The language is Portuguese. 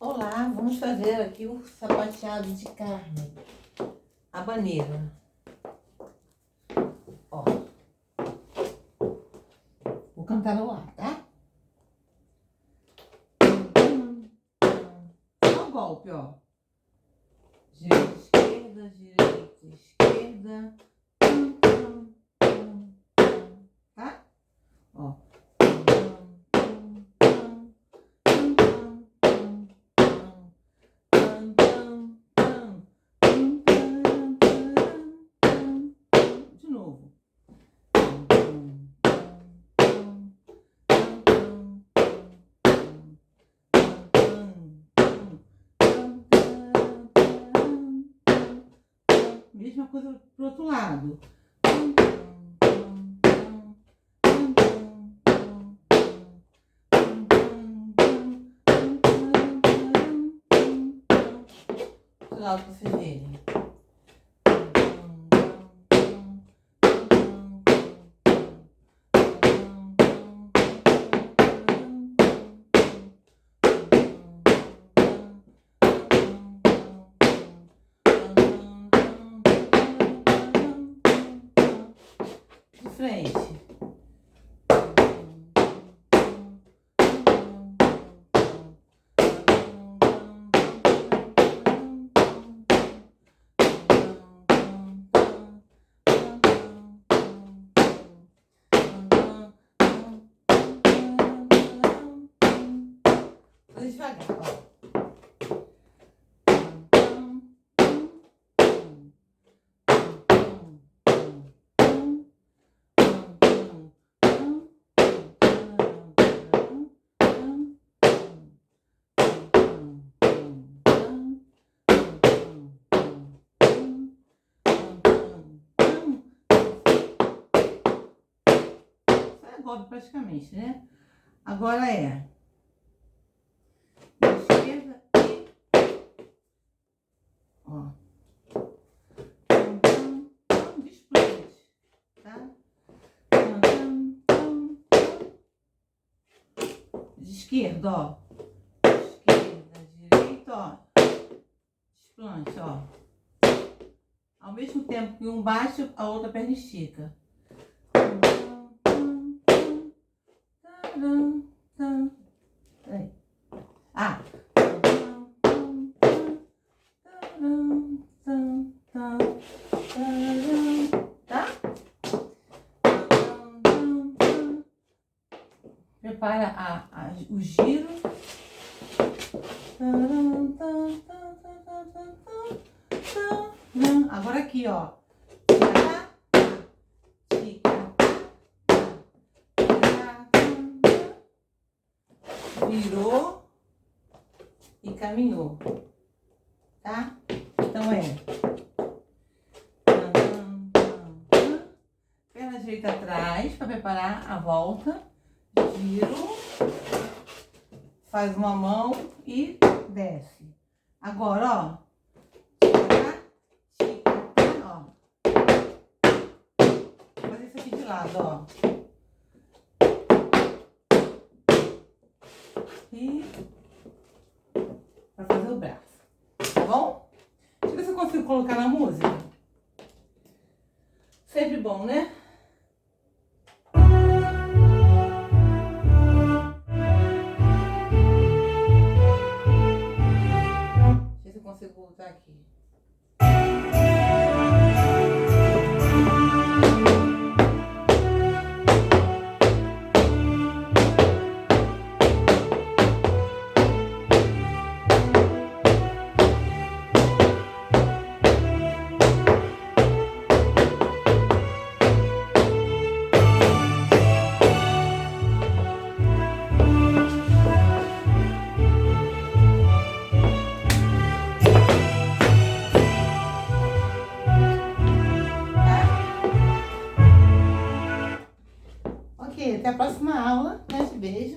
Olá, vamos fazer aqui o sapateado de Carmen, Habanera. Ó, vou cantar no ar, tá? Só um golpe, ó. Direita, esquerda, direita, esquerda. Tá? Ó. De novo. Mesma coisa pro outro lado. Do lado pra vocês verem. De frente. Vou devagar, ó. Golpe praticamente, né? Agora é esquerda e ó, desplante, tá? De esquerda, ó, esquerda, direita, ó, desplante, ó. Ao mesmo tempo que um bate, a outra perna estica. Ah. Tá? Prepara o giro. Agora aqui, ó. Virou e caminhou, tá? Então é perna direita atrás para preparar a volta, giro, faz uma mão e desce. Agora, ó, ó, vou fazer isso aqui de lado, ó. E para fazer o braço, tá bom? Deixa eu ver se eu consigo colocar na música. Sempre bom, né? Deixa eu ver se eu consigo voltar aqui. Até a próxima aula, né? Beijo.